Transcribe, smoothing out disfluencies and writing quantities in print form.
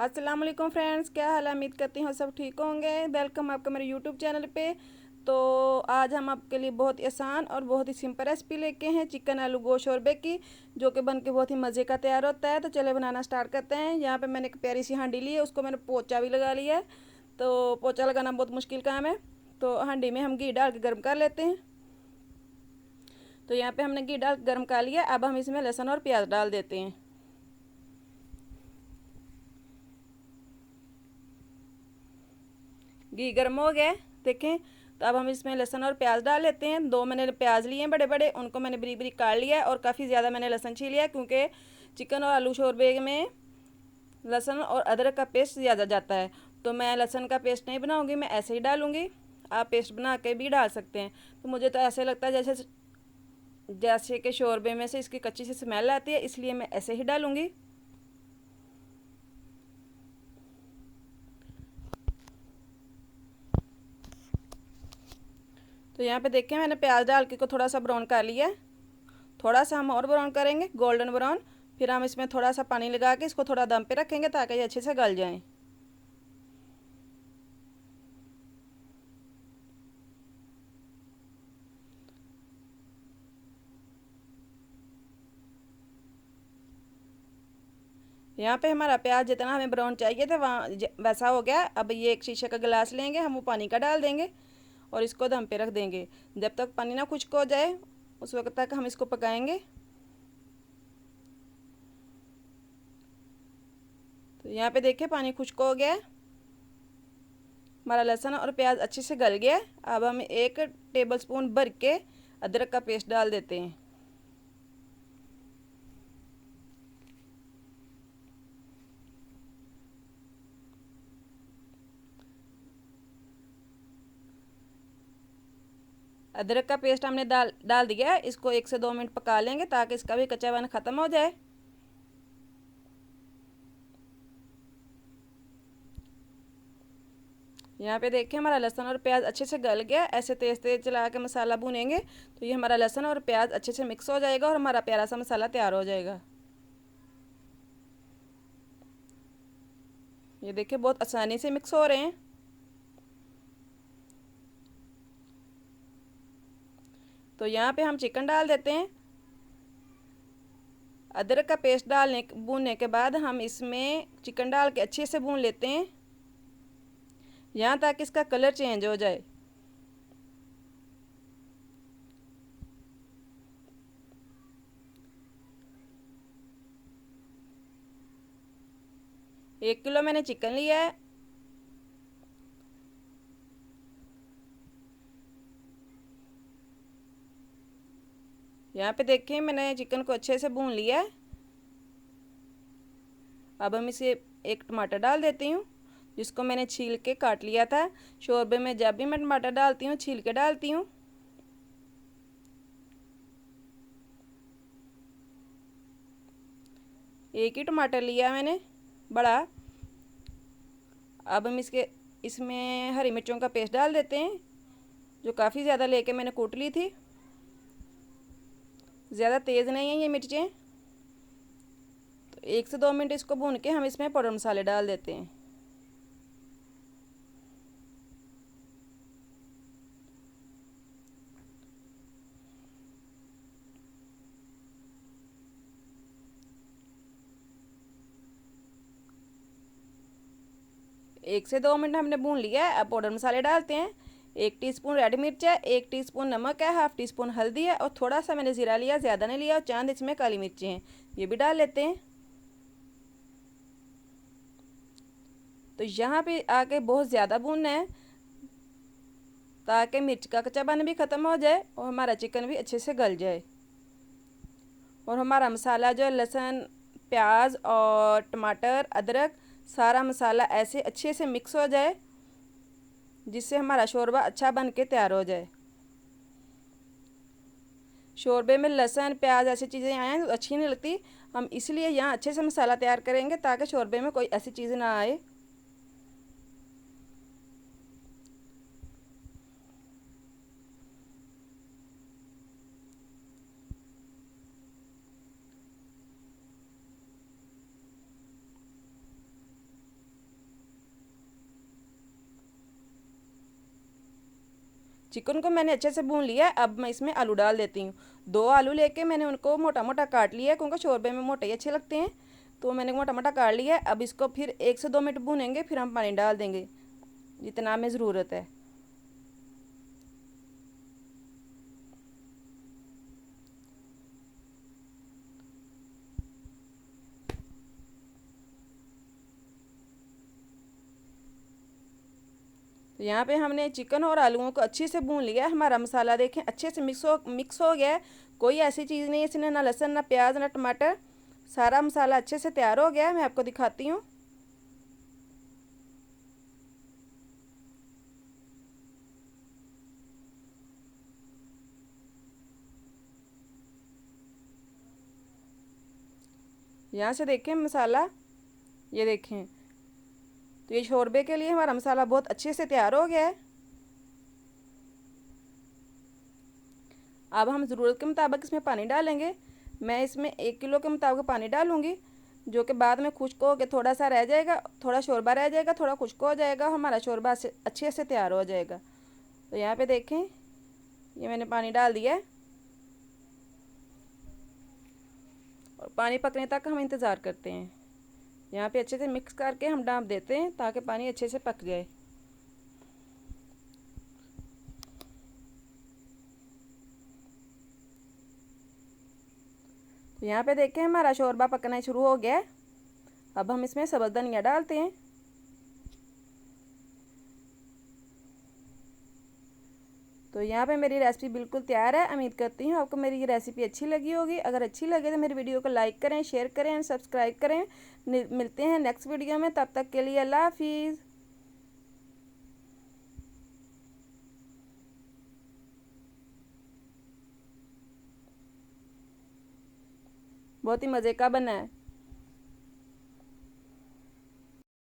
अस्सलाम वालेकुम फ्रेंड्स, क्या हाल है। उम्मीद करती हूँ सब ठीक होंगे। वेलकम आपका मेरे यूट्यूब चैनल पे। तो आज हम आपके लिए बहुत ही आसान और बहुत ही सिंपल रेसिपी लेके हैं चिकन आलू गोश्त शोरबे की, जो कि बन के बहुत ही मज़े का तैयार होता है। तो चले बनाना स्टार्ट करते हैं। यहाँ पे मैंने एक प्यारी सी हांडी ली है, उसको मैंने पोचा भी लगा लिया है। तो पोचा लगाना बहुत मुश्किल काम है। तो हांडी में हम घी डाल के गर्म कर लेते हैं। तो यहाँ पे हमने घी डाल गर्म कर लिया। अब हम इसमें लहसुन और प्याज डाल देते हैं। घी गर्म हो गया, देखें। तो अब हम इसमें लहसुन और प्याज डाल लेते हैं। दो मैंने प्याज लिए हैं बड़े बड़े, उनको मैंने बरीक बरीक काट लिया है। और काफ़ी ज़्यादा मैंने लहसुन छील लिया है, क्योंकि चिकन और आलू शोरबे में लहसुन और अदरक का पेस्ट ज़्यादा जाता है। तो मैं लहसुन का पेस्ट नहीं बनाऊँगी, मैं ऐसे ही डालूँगी। आप पेस्ट बना के भी डाल सकते हैं। तो मुझे तो ऐसे लगता है जैसे जैसे कि शोरबे में से इसकी कच्ची सी स्मेल आती है, इसलिए मैं ऐसे ही डालूँगी। तो यहाँ पे देखें, मैंने प्याज डाल के को थोड़ा सा ब्राउन कर लिया है। थोड़ा सा हम और ब्राउन करेंगे, गोल्डन ब्राउन। फिर हम इसमें थोड़ा सा पानी लगा के इसको थोड़ा दम पे रखेंगे, ताकि ये अच्छे से गल जाएं। यहाँ पे हमारा प्याज जितना हमें ब्राउन चाहिए था वहाँ वैसा हो गया। अब ये एक शीशे का गिलास लेंगे, हम वो पानी का डाल देंगे और इसको दम पे रख देंगे। जब तक पानी ना खुश्क हो जाए, उस वक्त तक हम इसको पकाएंगे। तो यहाँ पे देखिए, पानी खुश्क हो गया है। हमारा लहसुन और प्याज अच्छे से गल गया है। अब हम 1 टेबल स्पून भर के अदरक का पेस्ट डाल देते हैं। अदरक का पेस्ट हमने डाल डाल दिया है। इसको 1 से 2 मिनट पका लेंगे, ताकि इसका भी कच्चापन ख़त्म हो जाए। यहाँ पे देखिए, हमारा लहसुन और प्याज अच्छे से गल गया। ऐसे तेज़ तेज़ चला के मसाला भूनेंगे, तो ये हमारा लहसुन और प्याज अच्छे से मिक्स हो जाएगा और हमारा प्यारा सा मसाला तैयार हो जाएगा। ये देखिए, बहुत आसानी से मिक्स हो रहे हैं। तो यहाँ पे हम चिकन डाल देते हैं। अदरक का पेस्ट भूनने के बाद हम इसमें चिकन डाल के अच्छे से भून लेते हैं, यहाँ तक इसका कलर चेंज हो जाए। एक किलो मैंने चिकन लिया है। यहाँ पे देखें, मैंने चिकन को अच्छे से भून लिया है। अब हम इसे एक टमाटर डाल देती हूँ, जिसको मैंने छील के काट लिया था। शोरबे में जब भी मैं टमाटर डालती हूँ, छील के डालती हूँ। एक ही टमाटर लिया मैंने, बड़ा। अब हम इसमें हरी मिर्चों का पेस्ट डाल देते हैं, जो काफ़ी ज़्यादा लेके मैंने कूट ली थी। ज़्यादा तेज़ नहीं है ये मिर्चें। तो 1 से 2 मिनट इसको भून के हम इसमें पाउडर मसाले डाल देते हैं। एक से 2 मिनट हमने भून लिया है। अब पाउडर मसाले डालते हैं। 1 टीस्पून रेड मिर्च है, 1 टीस्पून नमक है, हाफ टी स्पून हल्दी है, और थोड़ा सा मैंने ज़ीरा लिया, ज़्यादा नहीं लिया। और चांद इसमें काली मिर्ची हैं, ये भी डाल लेते हैं। तो यहाँ पे आके बहुत ज़्यादा भूनना है, ताकि मिर्च का कच्चापन भी ख़त्म हो जाए और हमारा चिकन भी अच्छे से गल जाए। और हमारा मसाला जो है, लहसुन प्याज और टमाटर अदरक, सारा मसाला ऐसे अच्छे से मिक्स हो जाए, जिससे हमारा शोरबा अच्छा बन के तैयार हो जाए। शोरबे में लहसुन प्याज ऐसी चीज़ें आएँ तो अच्छी नहीं लगती। हम इसलिए यहाँ अच्छे से मसाला तैयार करेंगे, ताकि शोरबे में कोई ऐसी चीज़ ना आए। चिकन को मैंने अच्छे से भून लिया है। अब मैं इसमें आलू डाल देती हूँ। 2 आलू लेके मैंने उनको मोटा मोटा काट लिया है, क्योंकि शोरबे में मोटे ही अच्छे लगते हैं, तो मैंने मोटा मोटा काट लिया है। अब इसको फिर 1 से 2 मिनट भूनेंगे, फिर हम पानी डाल देंगे जितना हमें ज़रूरत है। तो यहाँ पे हमने चिकन और आलूओं को अच्छे से भून लिया। हमारा मसाला देखें अच्छे से मिक्स हो गया है। कोई ऐसी चीज़ नहीं है इसमें, ना लहसुन ना प्याज ना टमाटर, सारा मसाला अच्छे से तैयार हो गया है। मैं आपको दिखाती हूँ। यहाँ से देखें मसाला, ये देखें। तो ये शोरबे के लिए हमारा मसाला बहुत अच्छे से तैयार हो गया है। अब हम ज़रूरत के मुताबिक इसमें पानी डालेंगे। मैं इसमें 1 किलो के मुताबिक पानी डालूँगी, जो कि बाद में खुश्क हो के थोड़ा सा रह जाएगा, थोड़ा शोरबा रह जाएगा, थोड़ा खुश्क हो जाएगा, हमारा शोरबा अच्छे से तैयार हो जाएगा। तो यहाँ पे देखें, ये मैंने पानी डाल दिया है और पानी पकने तक हम इंतज़ार करते हैं। यहाँ पे अच्छे से मिक्स करके हम डाँप देते हैं ताकि पानी अच्छे से पक जाए। तो यहाँ पे देखें हमारा शोरबा पकना शुरू हो गया है। अब हम इसमें सब्ज़ धनिया डालते हैं। तो यहाँ पे मेरी रेसिपी बिल्कुल तैयार है। उम्मीद करती हूँ आपको मेरी ये रेसिपी अच्छी लगी होगी। अगर अच्छी लगे तो मेरी वीडियो को लाइक करें, शेयर करें, सब्सक्राइब करें। मिलते हैं नेक्स्ट वीडियो में, तब तक के लिए अल्लाह हाफिज़। बहुत ही मज़े का बना है।